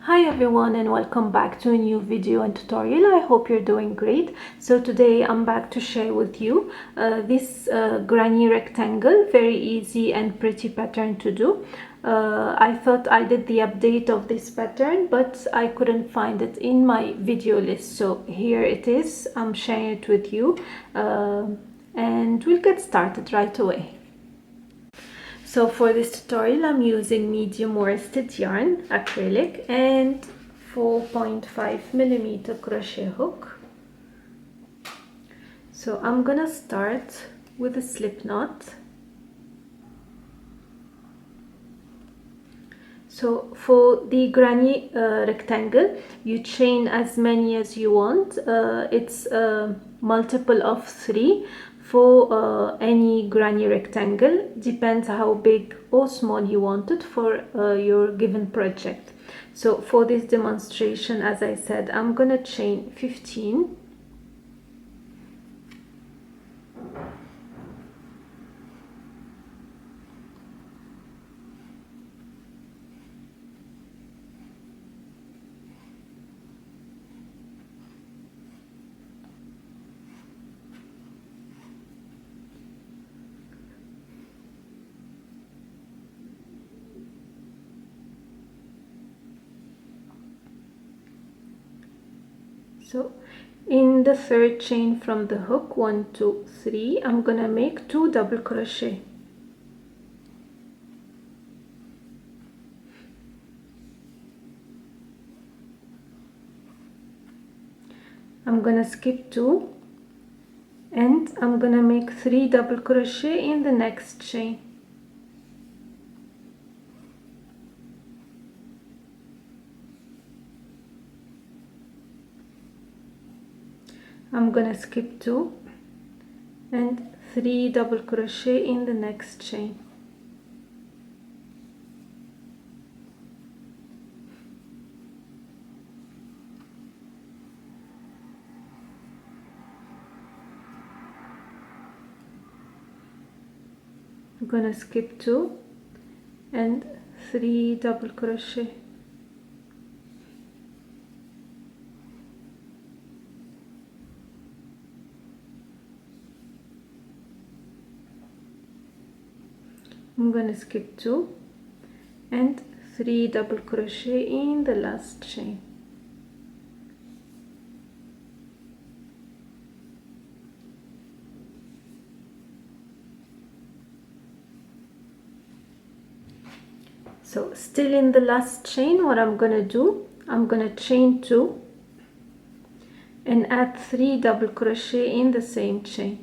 Hi everyone and welcome back to a new video and tutorial. I hope you're doing great. So today I'm back to share with you this granny rectangle, very easy and pretty pattern to do. I thought I did the update of this pattern, but I couldn't find it in my video list. So here it is. I'm sharing it with you and we'll get started right away. So for this tutorial I'm using medium worsted yarn, acrylic, and 4.5mm crochet hook. So I'm gonna start with a slip knot. So for the granny rectangle, you chain as many as you want. It's a multiple of 3 for any granny rectangle. Depends how big or small you want it for your given project. So for this demonstration, as I said, I'm gonna chain 15. So in the third chain from the hook, 1 2 3, I'm gonna make 2 double crochet. I'm gonna skip 2 and I'm gonna make 3 double crochet in the next chain. I'm gonna skip 2 and 3 double crochet in the next chain. I'm gonna skip 2 and 3 double crochet. I'm gonna skip 2 and 3 double crochet in the last chain. So still in the last chain, what I'm gonna do, I'm gonna chain 2 and add 3 double crochet in the same chain.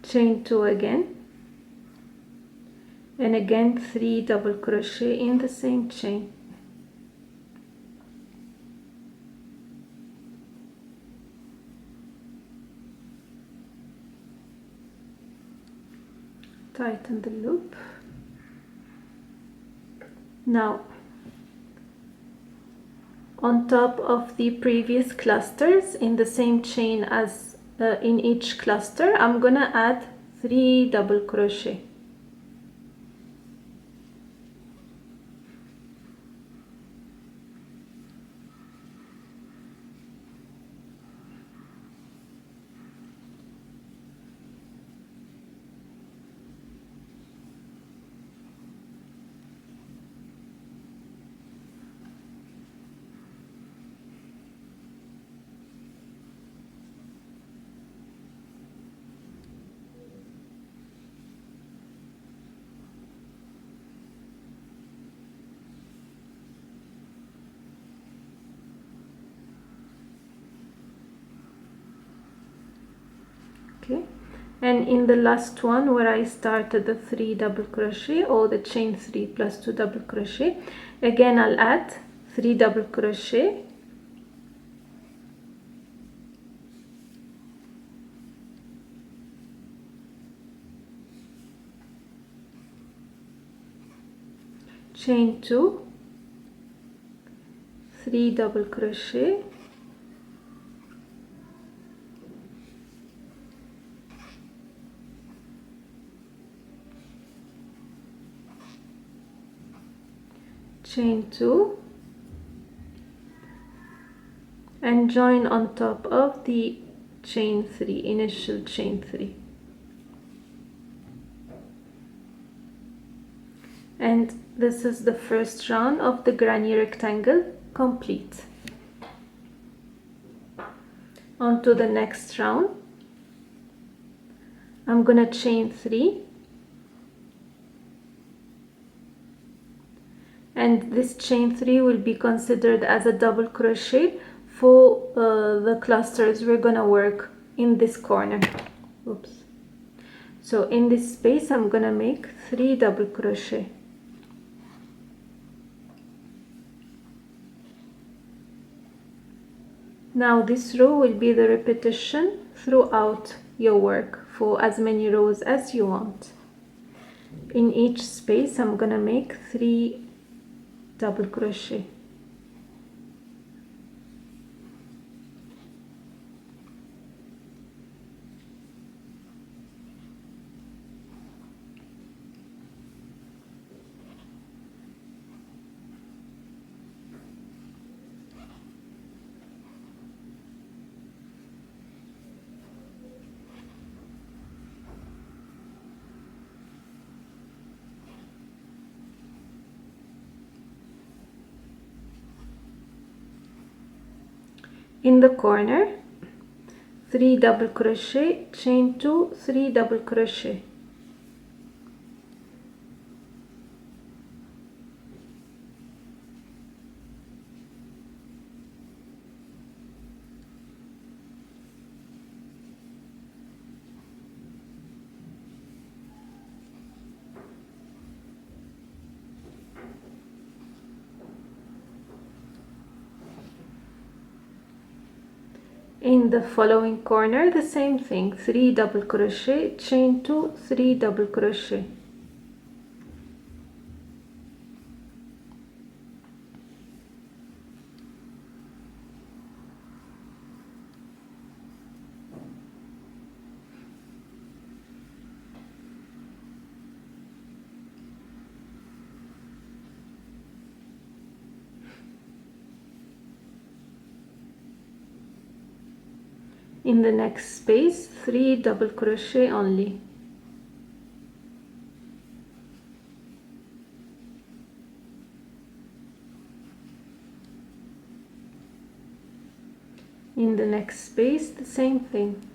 Chain 2 again, and again 3 double crochet in the same chain. Tighten the loop. Now on top of the previous clusters, in the same chain as in each cluster, I'm gonna add 3 double crochet. Okay, and in the last one where I started the 3 double crochet, or the chain 3 plus 2 double crochet, again I'll add 3 double crochet, chain 2, 3 double crochet, chain 2, and join on top of the chain 3, initial chain 3. And this is the first round of the granny rectangle complete. On to the next round. I'm gonna chain 3, and this chain 3 will be considered as a double crochet for the clusters we're gonna work in this corner. Oops. So in this space I'm gonna make 3 double crochet. Now this row will be the repetition throughout your work for as many rows as you want. In each space I'm gonna make 3 double crochet. In the corner, 3 double crochet, chain 2, 3 double crochet. In the following corner, the same thing, 3 double crochet, chain 2, 3 double crochet. In the next space, 3 double crochet only. In the next space, the same thing.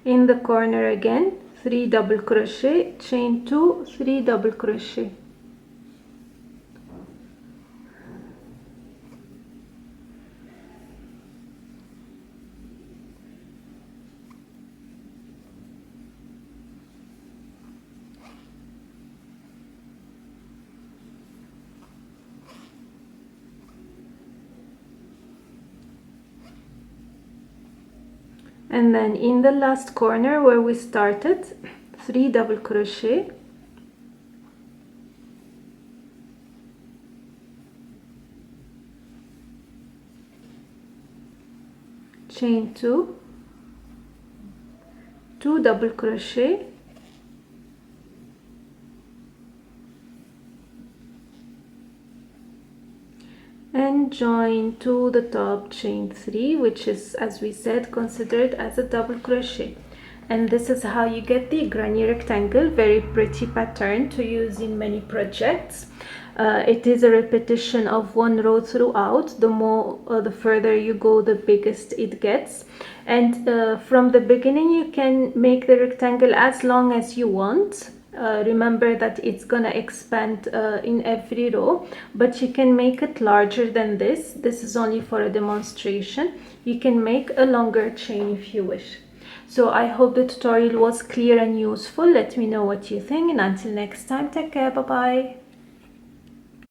In the corner again, 3 double crochet, chain 2, 3 double crochet. And then in the last corner where we started, 3 double crochet, chain 2, 2 double crochet, and join to the top, chain 3, which is, as we said, considered as a double crochet. And this is how you get the granny rectangle, very pretty pattern to use in many projects. It is a repetition of one row throughout. The further you go, the biggest it gets. And from the beginning you can make the rectangle as long as you want. Remember that it's gonna expand in every row, but you can make it larger than this. This is only for a demonstration. You can make a longer chain if you wish. So I hope the tutorial was clear and useful. Let me know what you think, and until next time, take care. Bye bye.